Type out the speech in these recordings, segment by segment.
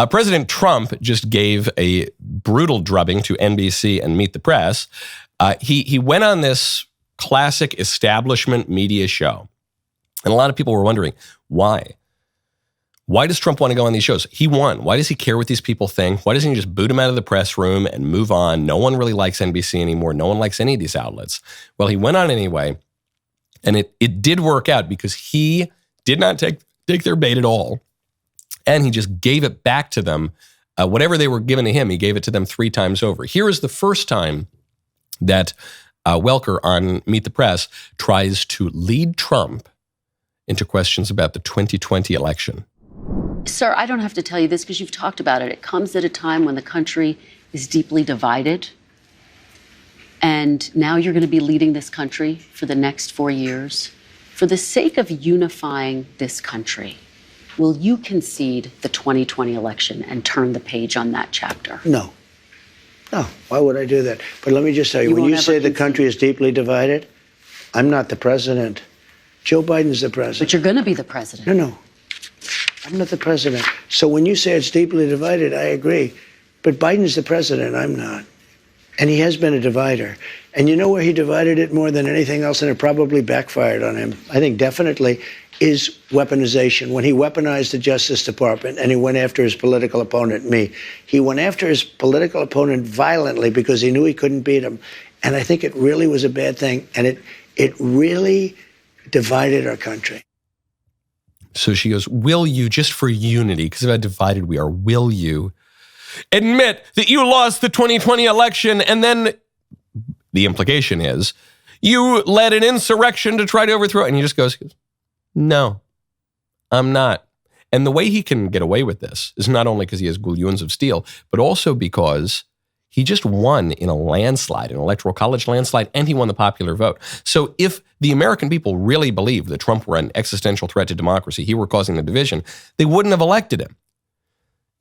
President Trump just gave a brutal drubbing to NBC and Meet the Press. He went on this classic establishment media show. And a lot of people were wondering, why? Why does Trump want to go on these shows? He won. Why does he care what these people think? Why doesn't he just boot them out of the press room and move on? No one really likes NBC anymore. No one likes any of these outlets. Well, he went on anyway, and it did work out because he did not take their bait at all. And he just gave it back to them. Whatever they were giving to him, he gave it to them 3 times over. Here is the first time that Welker on Meet the Press tries to lead Trump into questions about the 2020 election. Sir, I don't have to tell you this because you've talked about it. It comes at a time when the country is deeply divided. And now you're going to be leading this country for the next 4 years. For the sake of unifying this country, will you concede the 2020 election and turn the page on that chapter? No. No. Why would I do that? But let me just tell you, when you say the country is deeply divided, I'm not the president. Joe Biden's the president. But you're going to be the president. No. I'm not the president. So when you say it's deeply divided, I agree. But Biden's the president. I'm not. And he has been a divider. And you know where he divided it more than anything else, and it probably backfired on him, I think definitely, is weaponization. When he weaponized the Justice Department and he went after his political opponent, me, he went after his political opponent violently because he knew he couldn't beat him. And I think it really was a bad thing. And it really divided our country. So she goes, will you, just for unity, because of how divided we are, will you admit that you lost the 2020 election? And then the implication is you led an insurrection to try to overthrow it. And he just goes, no, I'm not. And the way he can get away with this is not only because he has gullions of steel, but also because he just won in a landslide, an electoral college landslide, and he won the popular vote. So if the American people really believed that Trump were an existential threat to democracy, he were causing the division, they wouldn't have elected him,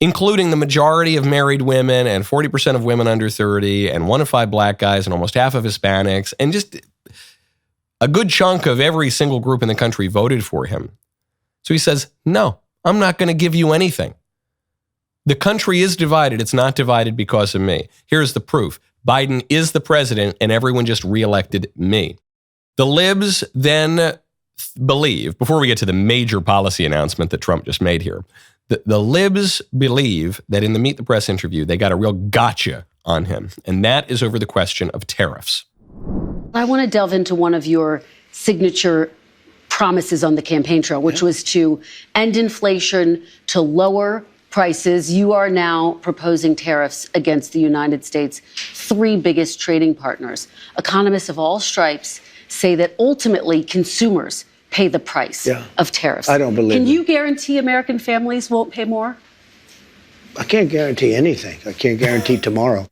including the majority of married women and 40% of women under 30 and 1 of 5 black guys and almost half of Hispanics. And just a good chunk of every single group in the country voted for him. So he says, no, I'm not going to give you anything. The country is divided. It's not divided because of me. Here's the proof. Biden is the president and everyone just reelected me. The libs then believe, before we get to the major policy announcement that Trump just made here, the libs believe that in the Meet the Press interview, they got a real gotcha on him. And that is over the question of tariffs. I want to delve into one of your signature promises on the campaign trail, which was to end inflation, to lower prices. You are now proposing tariffs against the United States' 3 biggest trading partners. Economists of all stripes say that ultimately consumers pay the price of tariffs. I don't believe Can you guarantee American families won't pay more? I can't guarantee anything. I can't guarantee tomorrow.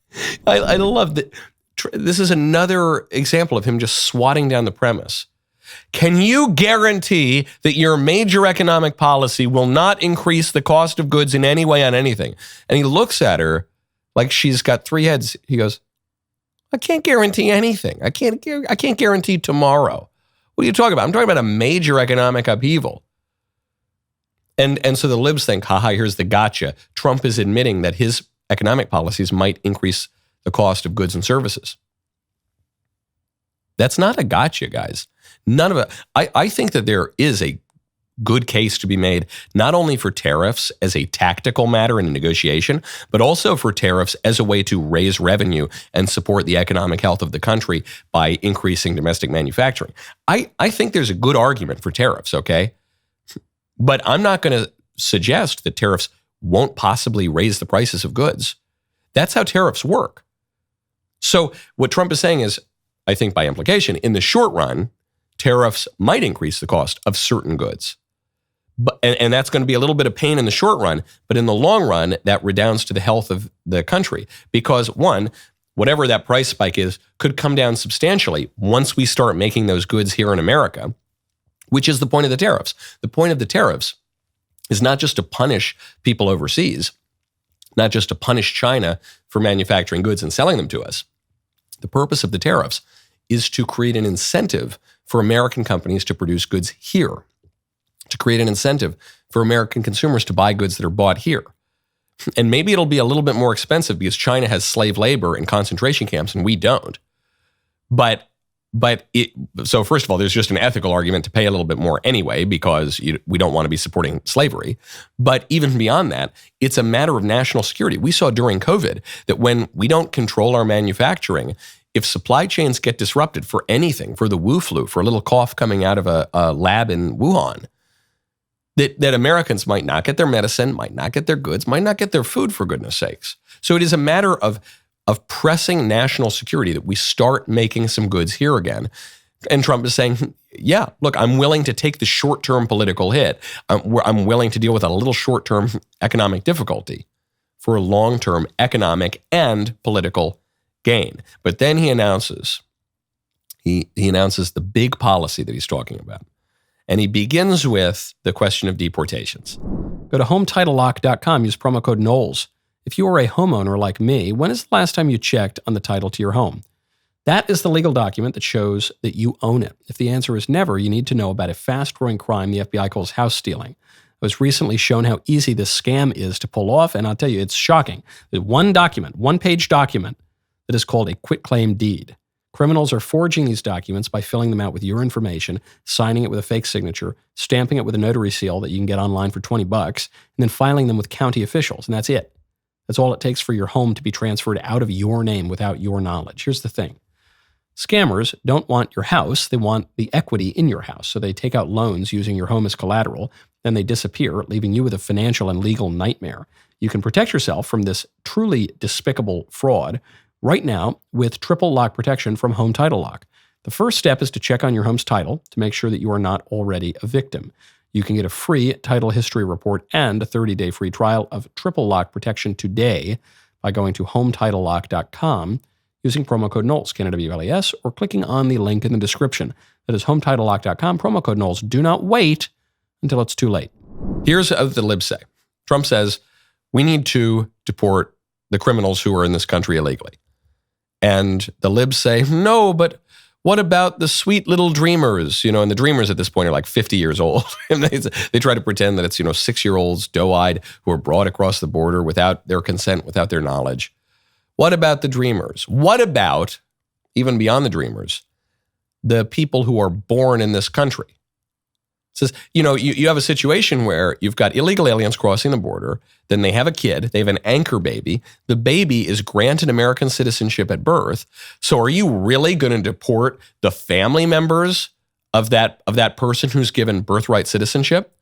I love that. This is another example of him just swatting down the premise. Can you guarantee that your major economic policy will not increase the cost of goods in any way on anything? And he looks at her like she's got 3 heads. He goes, I can't guarantee anything. I can't guarantee tomorrow. What are you talking about? I'm talking about a major economic upheaval. And so the libs think, haha, here's the gotcha. Trump is admitting that his economic policies might increase the cost of goods and services. That's not a gotcha, guys. None of it. I think that there is a good case to be made, not only for tariffs as a tactical matter in a negotiation, but also for tariffs as a way to raise revenue and support the economic health of the country by increasing domestic manufacturing. I think there's a good argument for tariffs, okay? But I'm not going to suggest that tariffs won't possibly raise the prices of goods. That's how tariffs work. So what Trump is saying is, I think by implication, in the short run, tariffs might increase the cost of certain goods. And that's going to be a little bit of pain in the short run, but in the long run, that redounds to the health of the country. Because one, whatever that price spike is, could come down substantially once we start making those goods here in America, which is the point of the tariffs. The point of the tariffs is not just to punish people overseas, not just to punish China for manufacturing goods and selling them to us. The purpose of the tariffs is to create an incentive for American companies to produce goods here, to create an incentive for American consumers to buy goods that are bought here. And maybe it'll be a little bit more expensive because China has slave labor in concentration camps and we don't. So first of all, there's just an ethical argument to pay a little bit more anyway because we don't want to be supporting slavery. But even beyond that, it's a matter of national security. We saw during COVID that when we don't control our manufacturing, if supply chains get disrupted for anything, for the Wu flu, for a little cough coming out of a lab in Wuhan, that Americans might not get their medicine, might not get their goods, might not get their food, for goodness sakes. So it is a matter of pressing national security that we start making some goods here again. And Trump is saying, yeah, look, I'm willing to take the short-term political hit. I'm willing to deal with a little short-term economic difficulty for a long-term economic and political gain. But then he announces the big policy that he's talking about. And he begins with the question of deportations. Go to HomeTitleLock.com, use promo code Knowles. If you are a homeowner like me, when is the last time you checked on the title to your home? That is the legal document that shows that you own it. If the answer is never, you need to know about a fast-growing crime the FBI calls house stealing. I was recently shown how easy this scam is to pull off, and I'll tell you, it's shocking. There's one-page document that is called a quitclaim deed. Criminals are forging these documents by filling them out with your information, signing it with a fake signature, stamping it with a notary seal that you can get online for $20, and then filing them with county officials, and that's it. That's all it takes for your home to be transferred out of your name without your knowledge. Here's the thing. Scammers don't want your house. They want the equity in your house. So they take out loans using your home as collateral. Then they disappear, leaving you with a financial and legal nightmare. You can protect yourself from this truly despicable fraud right now with triple lock protection from Home Title Lock. The first step is to check on your home's title to make sure that you are not already a victim. You can get a free title history report and a 30-day free trial of triple lock protection today by going to HomeTitleLock.com using promo code Knowles, K-N-W-L-E-S, or clicking on the link in the description. That is HomeTitleLock.com, promo code Knowles. Do not wait until it's too late. Here's what the libs say. Trump says, we need to deport the criminals who are in this country illegally. And the libs say, no, but what about the sweet little dreamers? And the dreamers at this point are like 50 years old. And they try to pretend that it's, 6-year-olds, doe-eyed, who are brought across the border without their consent, without their knowledge. What about the dreamers? What about, even beyond the dreamers, the people who are born in this country? It says, you have a situation where you've got illegal aliens crossing the border, then they have a kid, they have an anchor baby, the baby is granted American citizenship at birth. So are you really going to deport the family members of that person who's given birthright citizenship?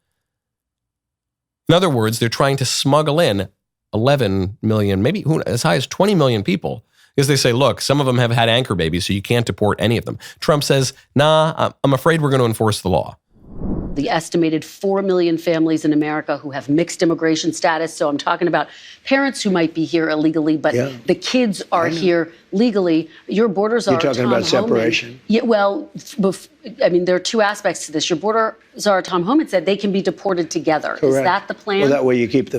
In other words, they're trying to smuggle in 11 million, maybe as high as 20 million people, because they say, look, some of them have had anchor babies, so you can't deport any of them. Trump says, nah, I'm afraid we're going to enforce the law. The estimated 4 million families in America who have mixed immigration status. So I'm talking about parents who might be here illegally, but the kids are here legally. Your borders are You're talking Tom about Homan. separation? Yeah, well, there are two aspects to this. Your borders are, Tom Homan said, they can be deported together. Correct. Is that the plan? Well, that way you keep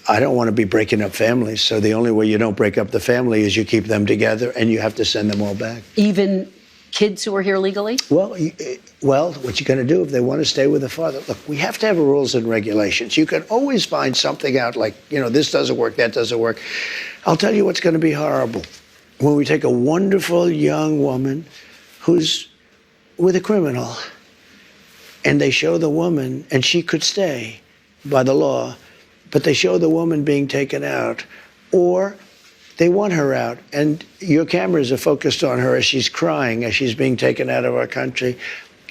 I don't want to be breaking up families. So the only way you don't break up the family is you keep them together and you have to send them all back. Even kids who are here legally? Well, what you're going to do if they want to stay with the father? Look, we have to have rules and regulations. You can always find something out like, this doesn't work, that doesn't work. I'll tell you what's going to be horrible. When we take a wonderful young woman who's with a criminal and they show the woman, and she could stay by the law, but they show the woman being taken out, or they want her out, and your cameras are focused on her as she's crying, as she's being taken out of our country,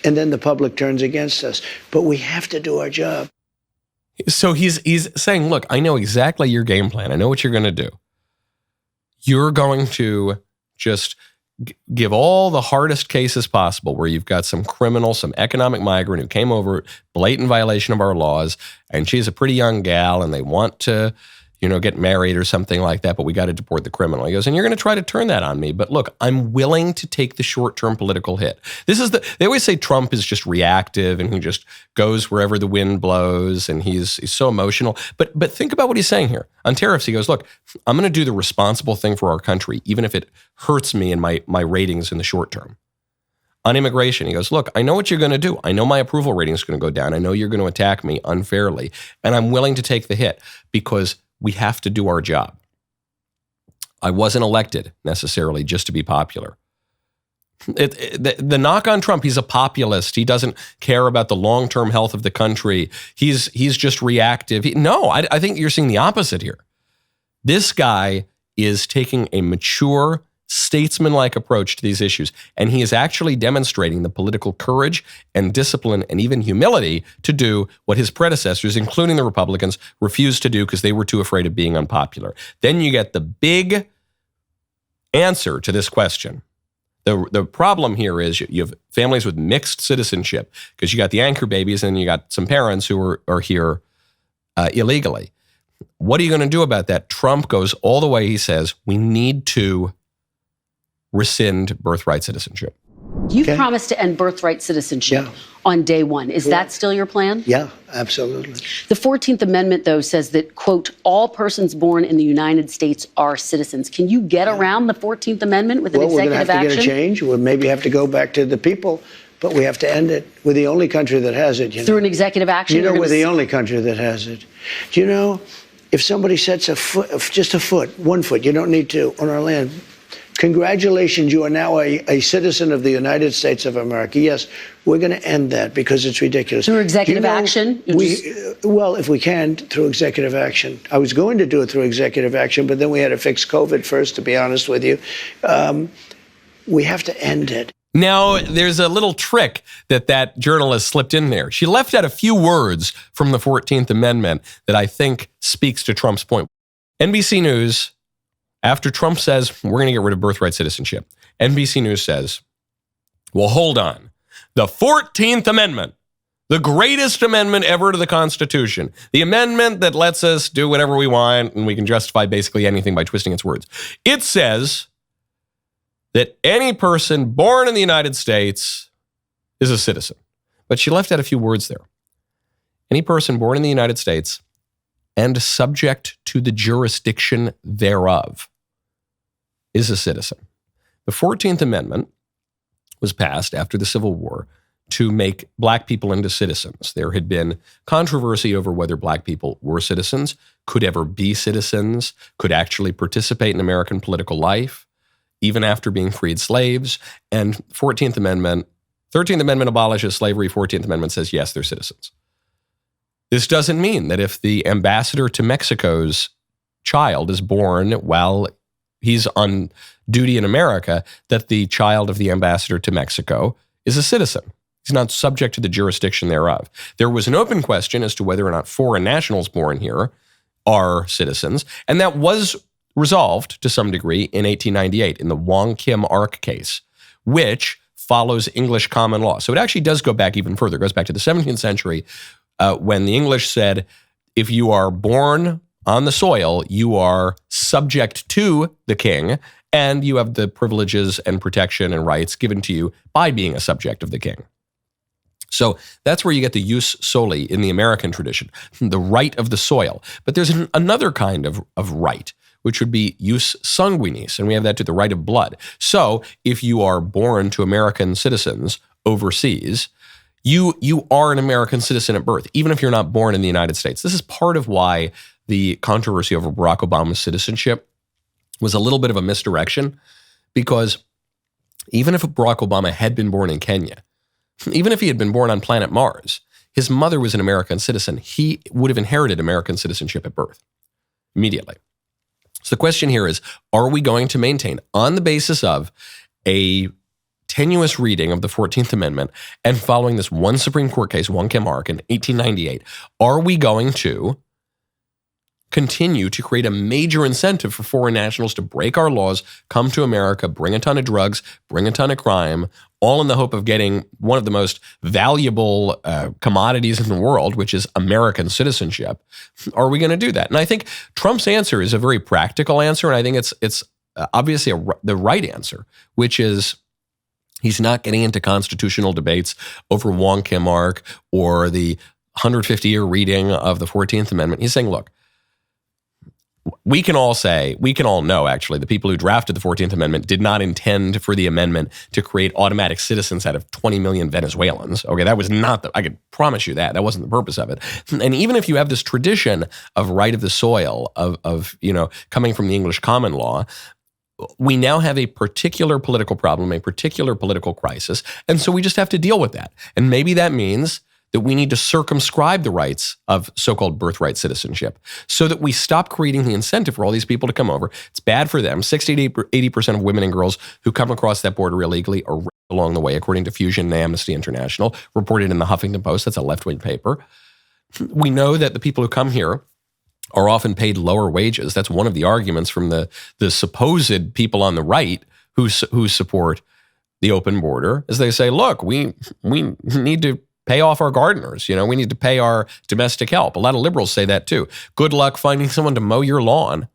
and then the public turns against us. But we have to do our job. So he's saying, look, I know exactly your game plan. I know what you're going to do. You're going to just give all the hardest cases possible where you've got some criminal, some economic migrant who came over, blatant violation of our laws, and she's a pretty young gal, and they want to get married or something like that, but we got to deport the criminal. He goes, and you're going to try to turn that on me. But look, I'm willing to take the short-term political hit. They always say Trump is just reactive and he just goes wherever the wind blows and he's so emotional. But think about what he's saying here. On tariffs, he goes, look, I'm going to do the responsible thing for our country, even if it hurts me and my ratings in the short term. on immigration. He goes, look, I know what you're going to do. I know my approval rating is going to go down. I know you're going to attack me unfairly. And I'm willing to take the hit because we have to do our job. I wasn't elected necessarily just to be popular. The knock on Trump, he's a populist. He doesn't care about the long-term health of the country. He's just reactive. I think you're seeing the opposite here. This guy is taking a mature, statesman-like approach to these issues, and he is actually demonstrating the political courage and discipline and even humility to do what his predecessors, including the Republicans, refused to do because they were too afraid of being unpopular. Then you get the big answer to this question. The problem here is you have families with mixed citizenship because you got the anchor babies and you got some parents who are here illegally. What are you going to do about that? Trump goes all the way. He says, we need to rescind birthright citizenship. You've promised to end birthright citizenship on day one. Is that still your plan? Yeah, absolutely. The 14th Amendment, though, says that, quote, all persons born in the United States are citizens. Can you get around the 14th Amendment with an executive action? We're going to have to get a change. We'll maybe have to go back to the people, but we have to end it. We're the only country that has it. Through an executive action? We're the only country that has it. Do you know, if somebody sets a foot, just a foot, 1 foot, you don't need to, on our land, congratulations, you are now a citizen of the United States of America. Yes, we're going to end that because it's ridiculous. Through executive action? Well, if we can, through executive action. I was going to do it through executive action, but then we had to fix COVID first, to be honest with you. We have to end it. Now, there's a little trick that journalist slipped in there. She left out a few words from the 14th Amendment that I think speaks to Trump's point. NBC News, after Trump says, we're going to get rid of birthright citizenship, NBC News says, well, hold on. The 14th Amendment, the greatest amendment ever to the Constitution, the amendment that lets us do whatever we want and we can justify basically anything by twisting its words. It says that any person born in the United States is a citizen. But she left out a few words there. Any person born in the United States and subject to the jurisdiction thereof is a citizen. The 14th Amendment was passed after the Civil War to make black people into citizens. There had been controversy over whether black people were citizens, could ever be citizens, could actually participate in American political life, even after being freed slaves. And 13th Amendment abolishes slavery. 14th Amendment says, yes, they're citizens. This doesn't mean that if the ambassador to Mexico's child is born while he's on duty in America, that the child of the ambassador to Mexico is a citizen. He's not subject to the jurisdiction thereof. There was an open question as to whether or not foreign nationals born here are citizens, and that was resolved to some degree in 1898 in the Wong Kim Ark case, which follows English common law. So it actually does go back even further. It goes back to the 17th century when the English said, if you are born on the soil, you are subject to the king, and you have the privileges and protection and rights given to you by being a subject of the king. So that's where you get the jus soli in the American tradition, the right of the soil. But there's another kind of right, which would be jus sanguinis, and we have that to the right of blood. So if you are born to American citizens overseas, you are an American citizen at birth, even if you're not born in the United States. This is part of why the controversy over Barack Obama's citizenship was a little bit of a misdirection, because even if Barack Obama had been born in Kenya, even if he had been born on planet Mars, his mother was an American citizen. He would have inherited American citizenship at birth immediately. So the question here is, are we going to maintain, on the basis of a tenuous reading of the 14th Amendment and following this one Supreme Court case, Wong Kim Ark in 1898, are we going to continue to create a major incentive for foreign nationals to break our laws, come to America, bring a ton of drugs, bring a ton of crime, all in the hope of getting one of the most valuable commodities in the world, which is American citizenship? Are we going to do that? And I think Trump's answer is a very practical answer, and I think it's obviously the right answer, which is he's not getting into constitutional debates over Wong Kim Ark or the 150-year reading of the 14th Amendment. He's saying, look, we can all know, actually, the people who drafted the 14th Amendment did not intend for the amendment to create automatic citizens out of 20 million Venezuelans. Okay, that was not I could promise you that. That wasn't the purpose of it. And even if you have this tradition of right of the soil, of coming from the English common law, we now have a particular political problem, a particular political crisis. And so we just have to deal with that. And maybe that means that we need to circumscribe the rights of so-called birthright citizenship so that we stop creating the incentive for all these people to come over. It's bad for them. 60 to 80% of women and girls who come across that border illegally are raped along the way, according to Fusion and Amnesty International, reported in the Huffington Post. That's a left-wing paper. We know that the people who come here are often paid lower wages. That's one of the arguments from the supposed people on the right who support the open border, is they say, look, we need to pay off our gardeners. We need to pay our domestic help. A lot of liberals say that too. Good luck finding someone to mow your lawn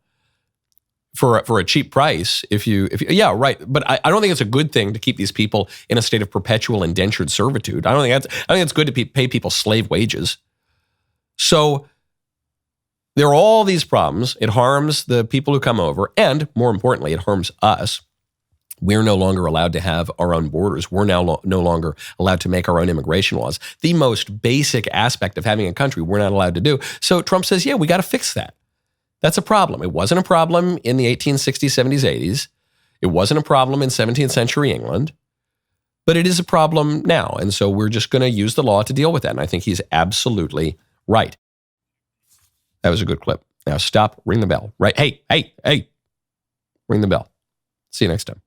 for a cheap price. Yeah, right. But I don't think it's a good thing to keep these people in a state of perpetual indentured servitude. I think it's good to pay people slave wages. So there are all these problems. It harms the people who come over, and more importantly, it harms us. We're no longer allowed to have our own borders. We're now no longer allowed to make our own immigration laws. The most basic aspect of having a country we're not allowed to do. So Trump says, yeah, we got to fix that. That's a problem. It wasn't a problem in the 1860s, 70s, 80s. It wasn't a problem in 17th century England. But it is a problem now. And so we're just going to use the law to deal with that. And I think he's absolutely right. That was a good clip. Now stop, ring the bell. Right? Hey, ring the bell. See you next time.